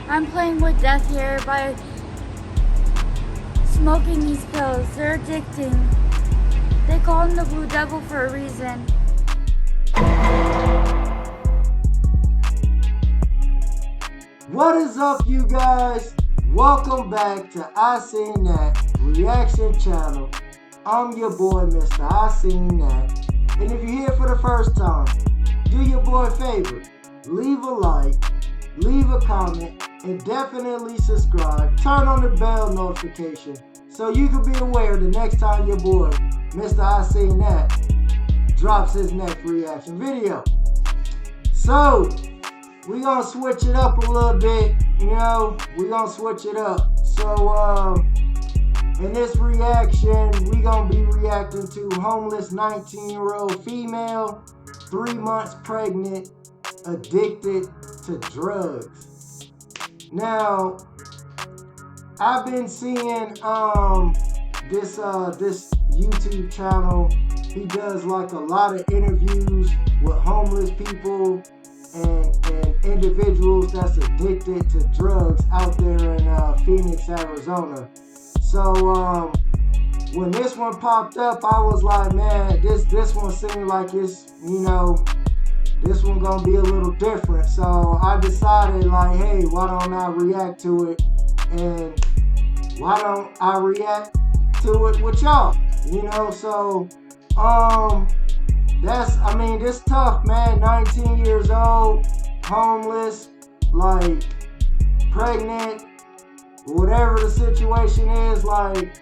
I'm playing with death here by smoking these pills. They're addicting. They call him the Blue Devil for a reason. What is up, you guys? Welcome back to I Seen That Reaction Channel. I'm your boy, Mr. I Seen That. And if you're here for the first time, do your boy a favor. Leave a like, leave a comment, and definitely subscribe. Turn on the bell notification so you can be aware the next time your boy, Mr. I Seen That, drops his next reaction video. So, we gonna switch it up a little bit, we gonna switch it up. So, in this reaction, we gonna be reacting to homeless 19-year-old female, 3 months pregnant, addicted to drugs. Now, I've been seeing this YouTube channel. He does like a lot of interviews with homeless people and individuals that's addicted to drugs out there in Phoenix, Arizona. So when this one popped up, I was like, man, this one seemed like it's, this one gonna be a little different. So I decided, like, hey, why don't I react to it, and why don't I react to it with y'all? So this tough, man. 19 years old, homeless, like pregnant, whatever the situation is. Like,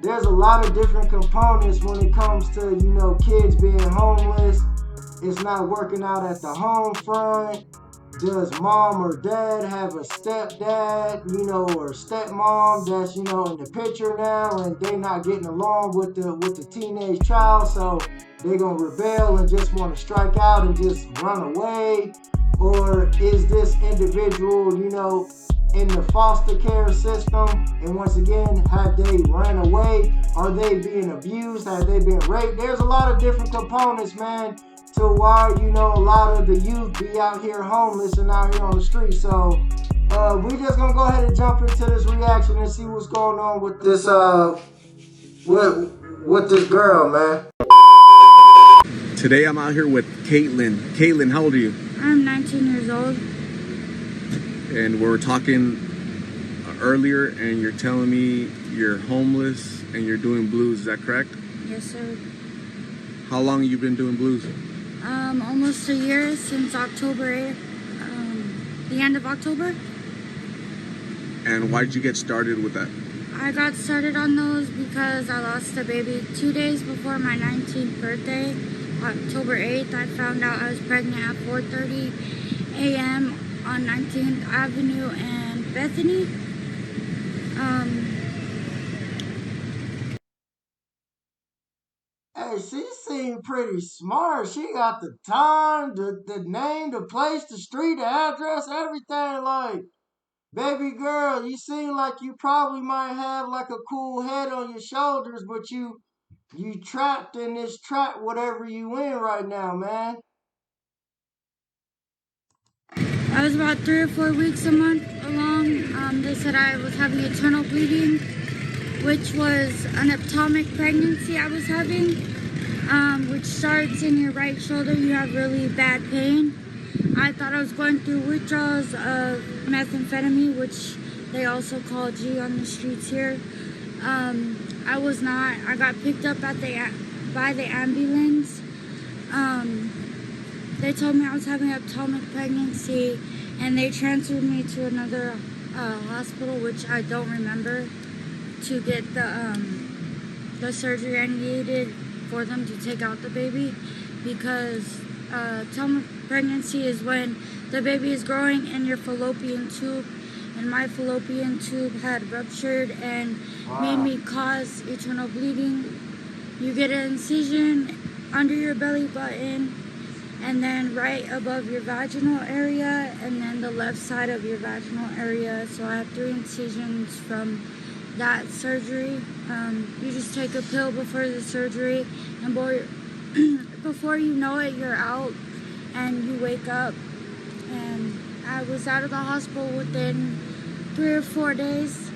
there's a lot of different components when it comes to, kids being homeless. It's not working out at the home front. Does mom or dad have a stepdad, or stepmom that's, in the picture now, and they not getting along with the teenage child, so they gonna rebel and just want to strike out and just run away? Or is this individual, in the foster care system, and once again, have they ran away? Are they being abused? Have they been raped? There's a lot of different components, man, to why, a lot of the youth be out here homeless and out here on the street. So we just gonna go ahead and jump into this reaction and see what's going on with this with this girl, man. Today I'm out here with Caitlin. Caitlin, how old are you? I'm 19 years old. And we were talking earlier, and you're telling me you're homeless and you're doing blues. Is that correct? Yes, sir. How long have you been doing blues? Almost a year, since October 8th, the end of October. And why did you get started with that? I got started on those because I lost a baby 2 days before my 19th birthday. October 8th, I found out I was pregnant at 4:30 a.m. on 19th Avenue and Bethany. Hey, she seemed pretty smart. She got the time, the name, the place, the street, the address, everything. Like, baby girl, you seem like you probably might have like a cool head on your shoulders, but you trapped in this trap, whatever you in right now, man. I was about 3 or 4 weeks a month along. They said I was having internal bleeding, which was an ectopic pregnancy I was having, which starts in your right shoulder. You have really bad pain. I thought I was going through withdrawals of methamphetamine, which they also call G on the streets here. I was not. I got picked up by the ambulance. They told me I was having an ectopic pregnancy, and they transferred me to another hospital, which I don't remember, to get the surgery I needed for them to take out the baby, because ectopic pregnancy is when the baby is growing in your fallopian tube, and my fallopian tube had ruptured and made me cause internal bleeding. You get an incision under your belly button, and then right above your vaginal area, and then the left side of your vaginal area. So I have 3 incisions from that surgery. You just take a pill before the surgery, and before you know it, you're out, and you wake up, and I I was out of the hospital within 3 or 4 days,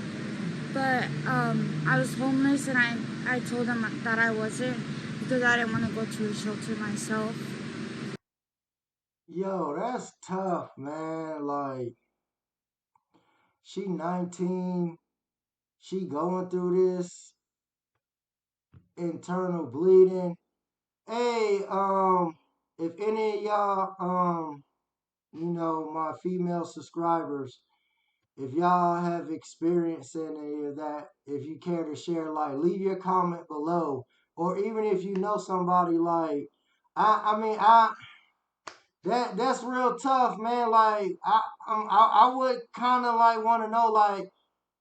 but I was homeless, and I told them that I wasn't because I didn't want to go to a shelter myself. Yo, that's tough, man. Like, she 19, she going through this internal bleeding. Hey, if any of y'all, my female subscribers, if y'all have experienced any of that, if you care to share, like, leave your comment below, or even if you know somebody, like, that's real tough, man. Like, I would kind of like want to know,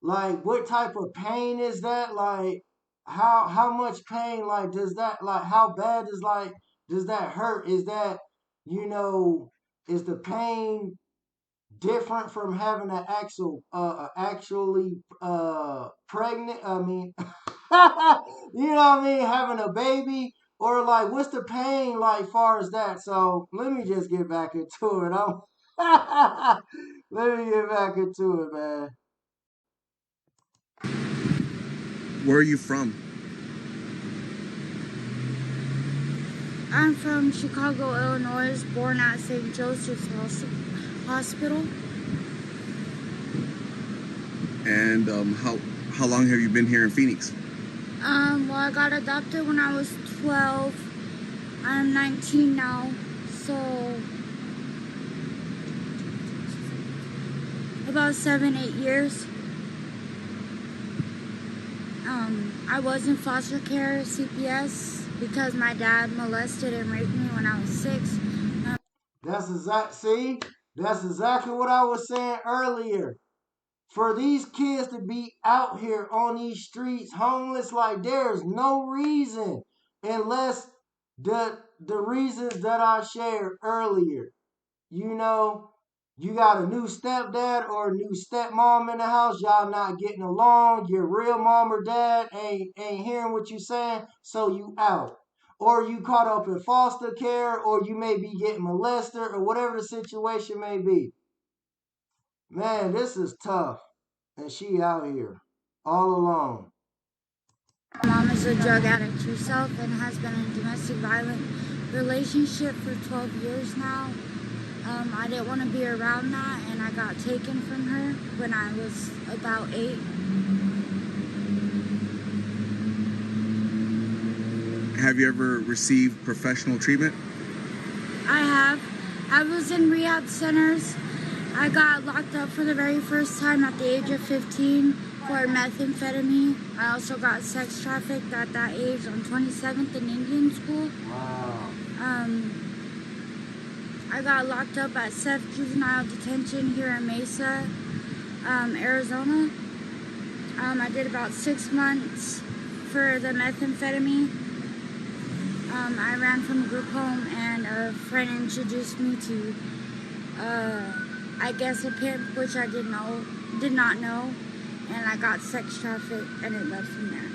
like what type of pain is that? Like, how much pain? Like, does that, like, how bad is, like, does that hurt? Is that, you know, is the pain different from having an actually pregnant? I mean, you know what I mean, having a baby, or like, what's the pain like far as that? So let me just get back into it. Let me get back into it, man. Where are you from? I'm from Chicago, Illinois, born at St. Joseph's Hospital. And how long have you been here in Phoenix? Well, I got adopted when I was 12. I'm 19 now, so about 7, 8 years. I was in foster care, CPS, because my dad molested and raped me when I was 6. That's exactly what I was saying earlier. For these kids to be out here on these streets homeless, like, there's no reason, unless the reasons that I shared earlier. You know, you got a new stepdad or a new stepmom in the house, y'all not getting along, your real mom or dad ain't hearing what you saying, so you out. Or you caught up in foster care, or you may be getting molested, or whatever the situation may be. Man, this is tough. And she out here all alone. Mom is a drug addict herself and has been in a domestic violent relationship for 12 years now. I didn't want to be around that, and I got taken from her when I was about 8. Have you ever received professional treatment? I have. I was in rehab centers. I got locked up for the very first time at the age of 15 for methamphetamine. I also got sex trafficked at that age on 27th and Indian School. Wow. I got locked up at Seth Juvenile Detention here in Mesa, Arizona. I did about 6 months for the methamphetamine. I ran from a group home, and a friend introduced me to, I guess, a pimp, which I did not know, and I got sex trafficked, and it led from there.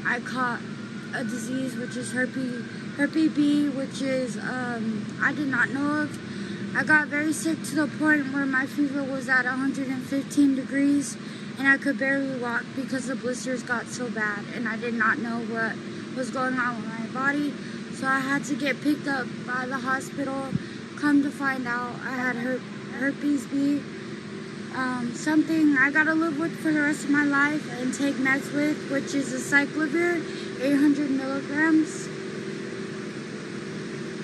I caught a disease which is herpes B, which is I did not know of. I got very sick to the point where my fever was at 115 degrees, and I could barely walk because the blisters got so bad, and I did not know what was going on with my body. So I had to get picked up by the hospital. Come to find out, I had herpes B. Something I gotta live with for the rest of my life and take meds with, which is a cyclovir, 800 milligrams.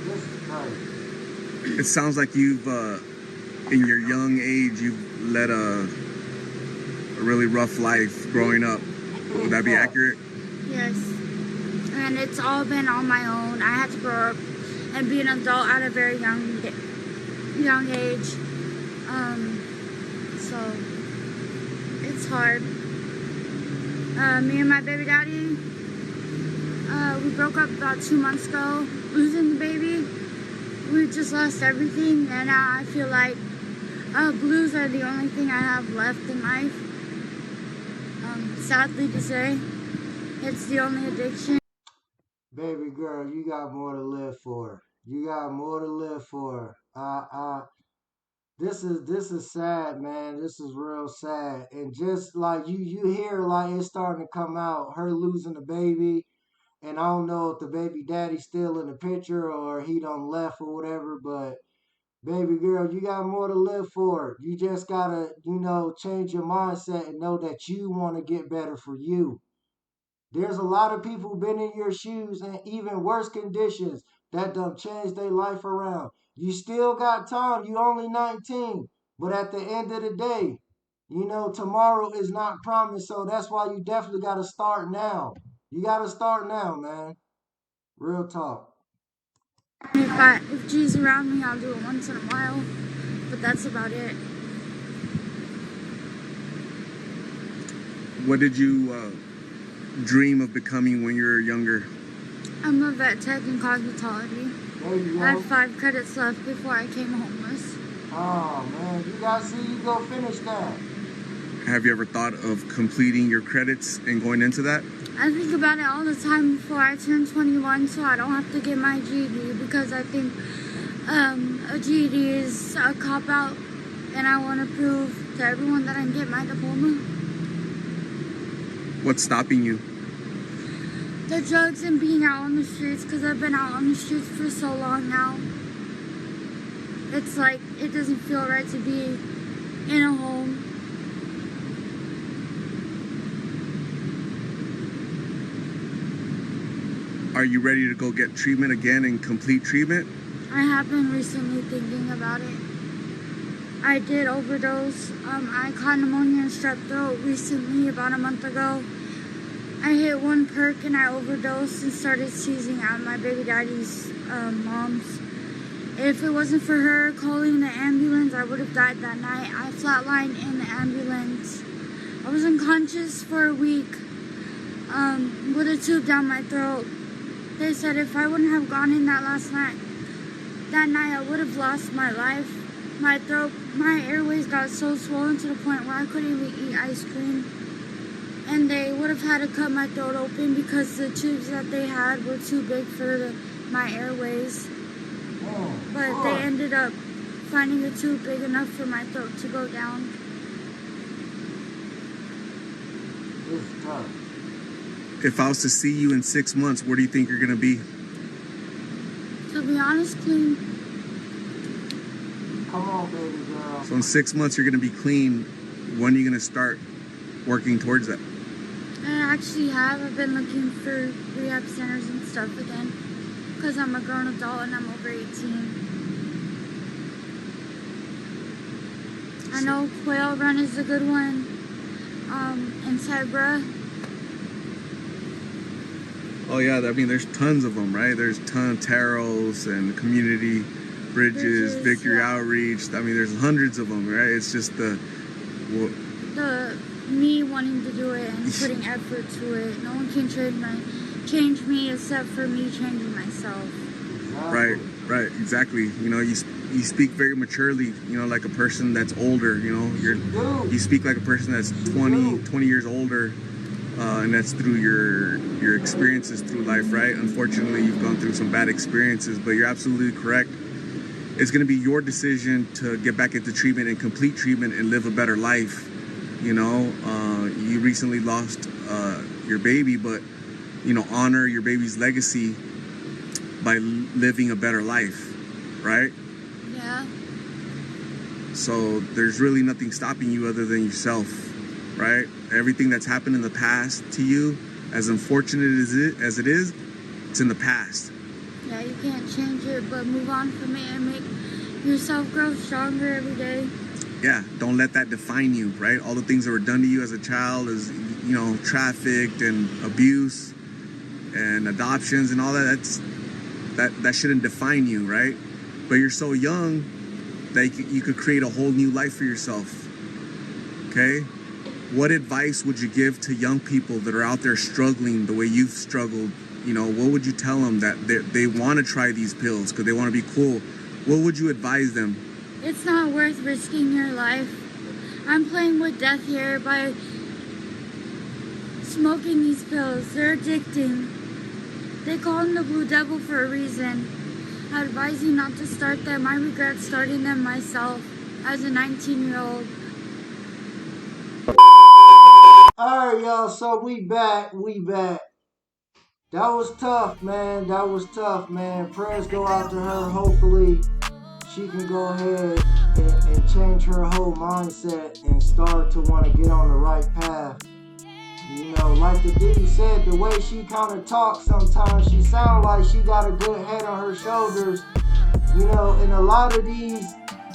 This is crazy. It sounds like you've, in your young age, you've led a really rough life growing up. Would that be accurate? Yes. And it's all been on my own. I had to grow up and be an adult at a very young age. So it's hard. Me and my baby daddy, we broke up about 2 months ago. Losing the baby, we just lost everything, and now I feel like blues are the only thing I have left in life. Sadly to say, it's the only addiction. Baby girl, you got more to live for. You got more to live for. I this is sad, man. This is real sad. And just like you hear like it's starting to come out, her losing the baby, and I don't know if the baby daddy's still in the picture or he done left or whatever, but baby girl, you got more to live for. You just gotta, change your mindset and know that you want to get better for you. There's a lot of people been in your shoes in even worse conditions that done changed their life around. You still got time. You only 19. But at the end of the day, tomorrow is not promised. So that's why you definitely got to start now. You got to start now, man. Real talk. If G's around me, I'll do it once in a while, but that's about it. What did you dream of becoming when you were younger? I'm a vet tech in cosmetology. There you I go. had 5 credits left before I came homeless. Oh, man. You got to see you go finish that. Have you ever thought of completing your credits and going into that? I think about it all the time before I turn 21 so I don't have to get my GED, because I think a GED is a cop-out, and I want to prove to everyone that I can get my diploma. What's stopping you? The drugs and being out on the streets, because I've been out on the streets for so long now. It's like, it doesn't feel right to be in a home. Are you ready to go get treatment again and complete treatment? I have been recently thinking about it. I did overdose. I caught pneumonia and strep throat recently, about a month ago. I hit one perk and I overdosed and started seizing out my baby daddy's mom's. If it wasn't for her calling the ambulance, I would have died that night. I flatlined in the ambulance. I was unconscious for a week with a tube down my throat. They said if I wouldn't have gone in that night I would have lost my life. My throat, my airways got so swollen to the point where I couldn't even eat ice cream. And they would have had to cut my throat open because the tubes that they had were too big for my airways. But they ended up finding a tube big enough for my throat to go down. It's tough. If I was to see you in 6 months, where do you think you're going to be? To be honest, clean. Come on, baby girl. So in 6 months, you're going to be clean. When are you going to start working towards that? I actually have. I've been looking for rehab centers and stuff again, because I'm a grown adult and I'm over 18. I know Quail Run is a good one. And Tegra. Oh yeah, I mean, there's tons of them, right? There's tons of taros and community bridges, Victory yeah. Outreach. I mean, there's hundreds of them, right? It's just Me wanting to do it and putting effort to it. No one can change me except for me changing myself. Right, exactly. You speak very maturely, like a person that's older, you speak like a person that's 20 years older, and that's through your experiences through life, right? Unfortunately, you've gone through some bad experiences, but you're absolutely correct. It's going to be your decision to get back into treatment and complete treatment and live a better life. You recently lost your baby, but honor your baby's legacy by living a better life, right? Yeah. So there's really nothing stopping you other than yourself, right? Everything that's happened in the past to you, as unfortunate as it is, it's in the past. Yeah, you can't change it, but move on from it and make yourself grow stronger every day. Yeah, don't let that define you, right? All the things that were done to you as a child, as trafficked and abuse and adoptions and all that shouldn't define you, right? But you're so young that you could create a whole new life for yourself. Okay? What advice would you give to young people that are out there struggling the way you've struggled? What would you tell them that they want to try these pills because they want to be cool? What would you advise them? It's not worth risking your life. I'm playing with death here by smoking these pills. They're addicting. They call him the Blue Devil for a reason. I advise you not to start them. I regret starting them myself as a 19-year-old. Alright, y'all, so we back. That was tough, man. Prayers go out to her. Hopefully, she can go ahead and change her whole mindset and start to want to get on the right path. You know, like the dude said, the way she kind of talks sometimes, she sounds like she got a good head on her shoulders. You know, and a lot of these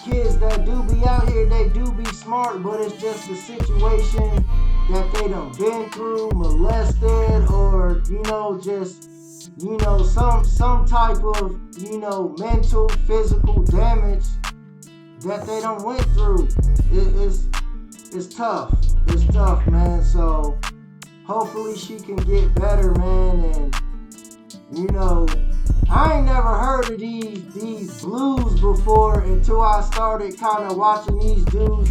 kids that do be out here, they do be smart, but it's just a situation that they done been through, molested, or, you know, just, you know, some type of, you know, mental, physical damage that they done went through. It's tough. It's tough, man. So hopefully she can get better, man. And, you know, I ain't never heard of these blues before until I started kind of watching these dudes,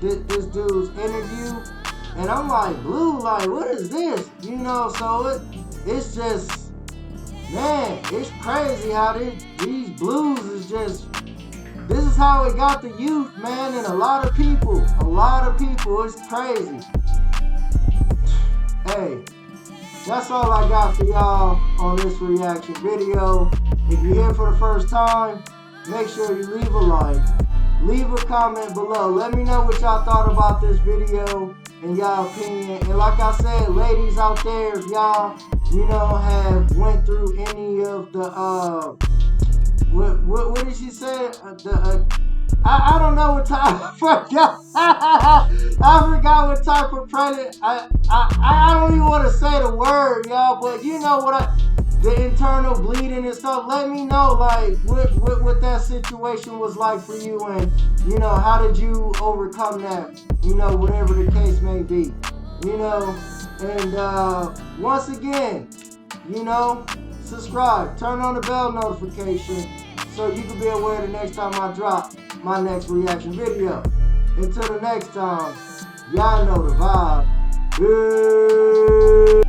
this dude's interview. And I'm like, blue, like, what is this? You know, so it's just, man, it's crazy how these blues is just, this is how it got the youth, man, and a lot of people, it's crazy. Hey, that's all I got for y'all on this reaction video. If you're here for the first time, make sure you leave a like, leave a comment below. Let me know what y'all thought about this video and y'all opinion. And like I said, ladies out there, if y'all, you know, have went through any of the what did she say? I don't know what type. I forgot what type of pregnant. I don't even want to say the word, y'all. But you know what? The internal bleeding and stuff. Let me know, like, what that situation was like for you, and you know, how did you overcome that? You know, whatever the case may be. You know, and once again, you know, subscribe, turn on the bell notification so you can be aware the next time I drop my next reaction video. Until the next time, y'all know the vibe. Peace.